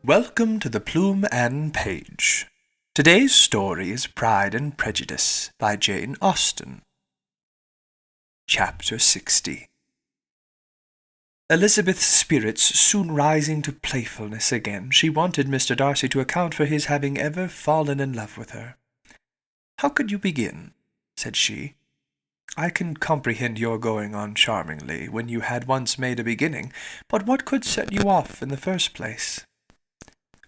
Welcome to the Plume and Page. Today's story is Pride and Prejudice by Jane Austen. Chapter 60. Elizabeth's spirits soon rising to playfulness again, she wanted Mr. Darcy to account for his having ever fallen in love with her. "How could you begin?" said she. "I can comprehend your going on charmingly, when you had once made a beginning, but what could set you off in the first place?"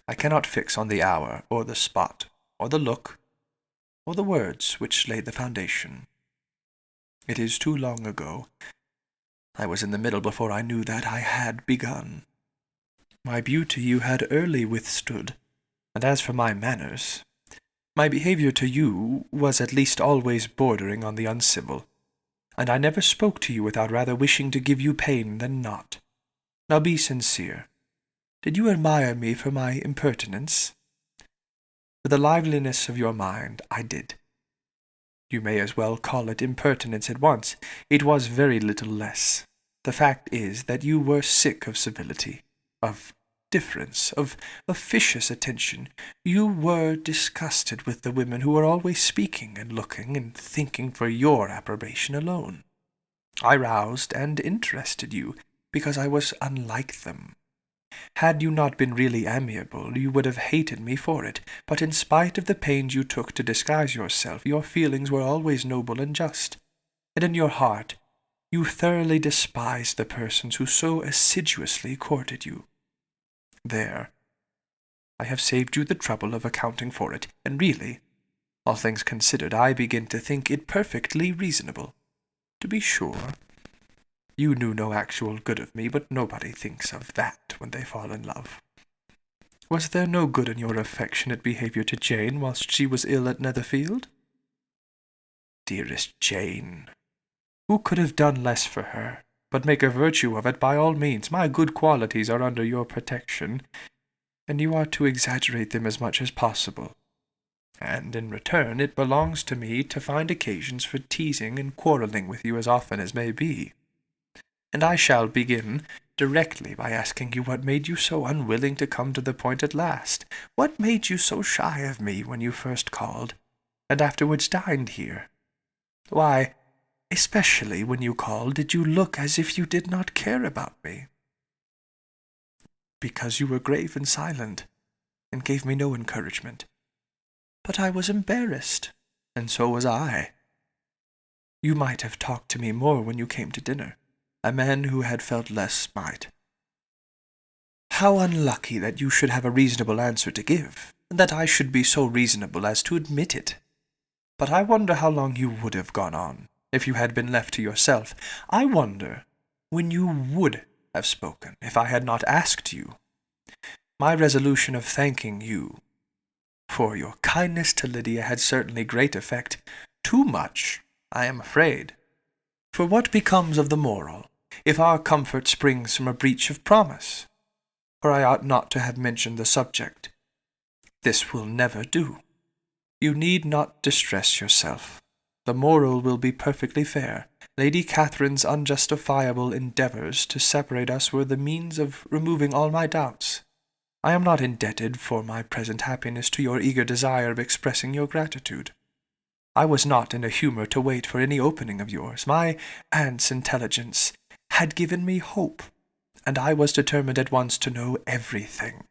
"I cannot fix on the hour, or the spot, or the look, or the words which laid the foundation. It is too long ago. I was in the middle before I knew that I had begun. My beauty you had early withstood, and as for my manners, my behaviour to you was at least always bordering on the uncivil, and I never spoke to you without rather wishing to give you pain than not. Now be sincere. Did you admire me for my impertinence? For the liveliness of your mind, I did. You may as well call it impertinence at once. It was very little less. The fact is that you were sick of civility, of difference, of officious attention. You were disgusted with the women who were always speaking and looking and thinking for your approbation alone. I roused and interested you, because I was unlike them. Had you not been really amiable, you would have hated me for it, but in spite of the pains you took to disguise yourself, your feelings were always noble and just, and in your heart you thoroughly despised the persons who so assiduously courted you. There, I have saved you the trouble of accounting for it, and really, all things considered, I begin to think it perfectly reasonable. To be sure, you knew no actual good of me, but nobody thinks of that when they fall in love. Was there no good in your affectionate behaviour to Jane whilst she was ill at Netherfield? Dearest Jane, who could have done less for her? But make a virtue of it by all means. My good qualities are under your protection, and you are to exaggerate them as much as possible. And in return it belongs to me to find occasions for teasing and quarrelling with you as often as may be. And I shall begin directly by asking you what made you so unwilling to come to the point at last. What made you so shy of me when you first called, and afterwards dined here? Why, especially when you called, did you look as if you did not care about me? Because you were grave and silent, and gave me no encouragement. But I was embarrassed, and so was I. You might have talked to me more when you came to dinner. A man who had felt less might. How unlucky that you should have a reasonable answer to give, and that I should be so reasonable as to admit it. But I wonder how long you would have gone on, if you had been left to yourself. I wonder when you would have spoken, if I had not asked you. My resolution of thanking you for your kindness to Lydia had certainly great effect. Too much, I am afraid. For what becomes of the moral, if our comfort springs from a breach of promise? For I ought not to have mentioned the subject. This will never do. You need not distress yourself. The moral will be perfectly fair. Lady Catherine's unjustifiable endeavours to separate us were the means of removing all my doubts. I am not indebted for my present happiness to your eager desire of expressing your gratitude. I was not in a humour to wait for any opening of yours. My aunt's intelligence had given me hope, and I was determined at once to know everything.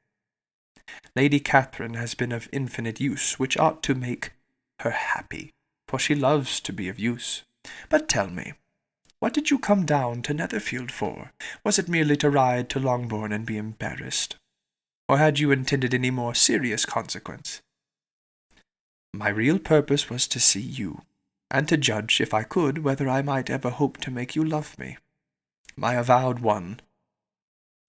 Lady Catherine has been of infinite use, which ought to make her happy, for she loves to be of use. But tell me, what did you come down to Netherfield for? Was it merely to ride to Longbourn and be embarrassed? Or had you intended any more serious consequence? My real purpose was to see you, and to judge, if I could, whether I might ever hope to make you love me. My avowed one,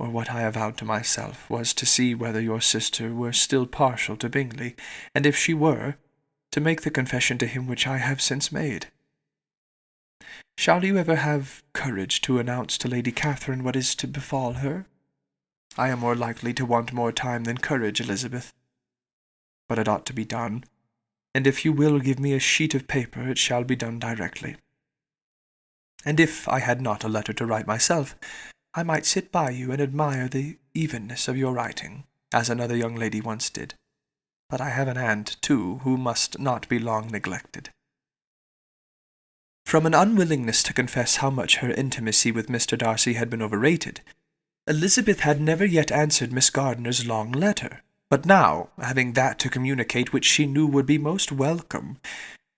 or what I avowed to myself, was to see whether your sister were still partial to Bingley, and if she were, to make the confession to him which I have since made. Shall you ever have courage to announce to Lady Catherine what is to befall her? I am more likely to want more time than courage, Elizabeth. But it ought to be done, and if you will give me a sheet of paper, it shall be done directly. And if I had not a letter to write myself, I might sit by you and admire the evenness of your writing, as another young lady once did. But I have an aunt, too, who must not be long neglected." From an unwillingness to confess how much her intimacy with Mr. Darcy had been overrated, Elizabeth had never yet answered Miss Gardiner's long letter. But now, having that to communicate which she knew would be most welcome,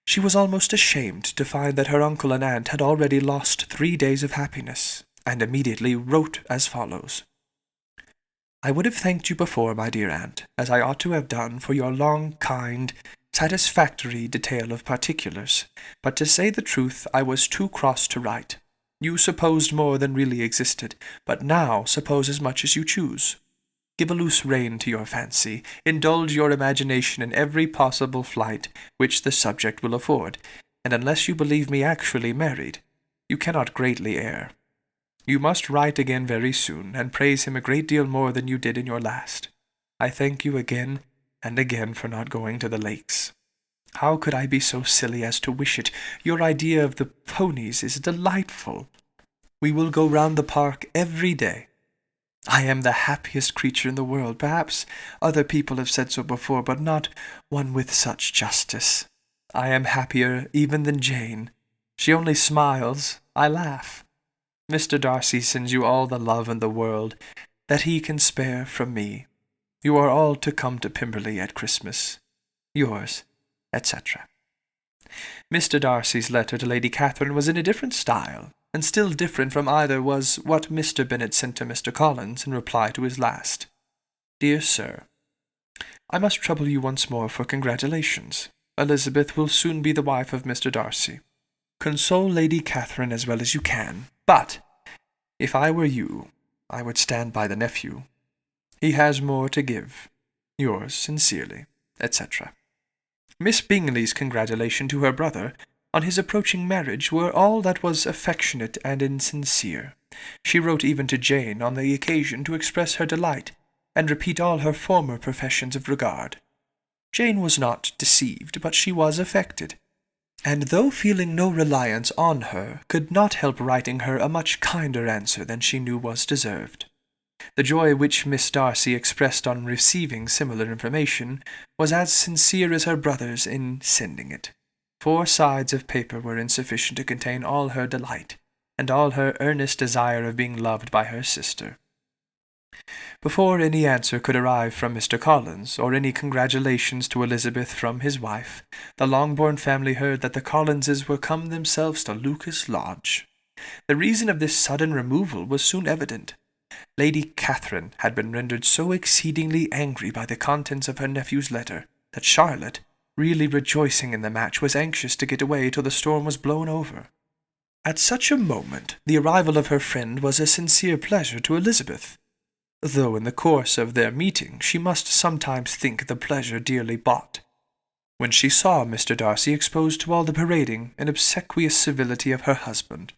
she was almost ashamed to find that her uncle and aunt had already lost 3 days of happiness, and immediately wrote as follows: "I would have thanked you before, my dear aunt, as I ought to have done, for your long, kind, satisfactory detail of particulars, but to say the truth, I was too cross to write. You supposed more than really existed, but now suppose as much as you choose. Give a loose rein to your fancy, indulge your imagination in every possible flight which the subject will afford, and unless you believe me actually married, you cannot greatly err. You must write again very soon, and praise him a great deal more than you did in your last. I thank you again and again for not going to the lakes. How could I be so silly as to wish it? Your idea of the ponies is delightful. We will go round the park every day. I am the happiest creature in the world. Perhaps other people have said so before, but not one with such justice. I am happier even than Jane. She only smiles. I laugh. Mr. Darcy sends you all the love in the world that he can spare from me. You are all to come to Pemberley at Christmas. Yours, etc." Mr. Darcy's letter to Lady Catherine was in a different style, and still different from either was what Mr. Bennet sent to Mr. Collins in reply to his last. "Dear Sir, I must trouble you once more for congratulations. Elizabeth will soon be the wife of Mr. Darcy. Console Lady Catherine as well as you can, but if I were you, I would stand by the nephew. He has more to give. Yours sincerely, etc." Miss Bingley's congratulation to her brother on his approaching marriage were all that was affectionate and insincere. She wrote even to Jane on the occasion to express her delight, and repeat all her former professions of regard. Jane was not deceived, but she was affected, and though feeling no reliance on her, could not help writing her a much kinder answer than she knew was deserved. The joy which Miss Darcy expressed on receiving similar information was as sincere as her brother's in sending it. 4 sides of paper were insufficient to contain all her delight, and all her earnest desire of being loved by her sister. Before any answer could arrive from Mr. Collins, or any congratulations to Elizabeth from his wife, the Longbourn family heard that the Collinses were come themselves to Lucas Lodge. The reason of this sudden removal was soon evident. Lady Catherine had been rendered so exceedingly angry by the contents of her nephew's letter, that Charlotte, really rejoicing in the match, was anxious to get away till the storm was blown over. At such a moment, the arrival of her friend was a sincere pleasure to Elizabeth, though in the course of their meeting she must sometimes think the pleasure dearly bought. When she saw Mr. Darcy exposed to all the parading and obsequious civility of her husband,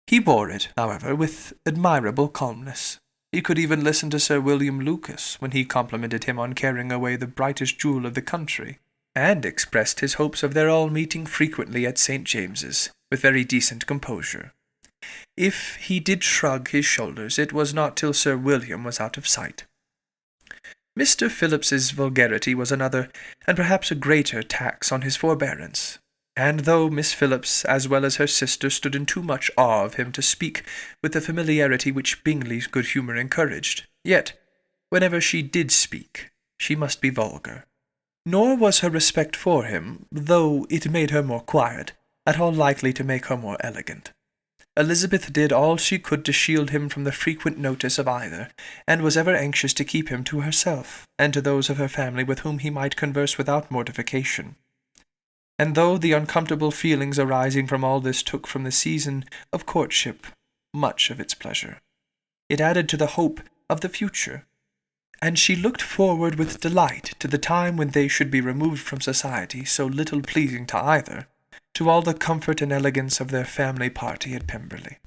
he bore it, however, with admirable calmness. He could even listen to Sir William Lucas when he complimented him on carrying away the brightest jewel of the country, and expressed his hopes of their all meeting frequently at St. James's, with very decent composure. If he did shrug his shoulders, it was not till Sir William was out of sight. Mr. Phillips's vulgarity was another, and perhaps a greater, tax on his forbearance, and though Miss Phillips, as well as her sister, stood in too much awe of him to speak with the familiarity which Bingley's good humour encouraged, yet, whenever she did speak, she must be vulgar. Nor was her respect for him, though it made her more quiet, at all likely to make her more elegant. Elizabeth did all she could to shield him from the frequent notice of either, and was ever anxious to keep him to herself, and to those of her family with whom he might converse without mortification. And though the uncomfortable feelings arising from all this took from the season of courtship much of its pleasure, it added to the hope of the future, and she looked forward with delight to the time when they should be removed from society so little pleasing to either, to all the comfort and elegance of their family party at Pemberley.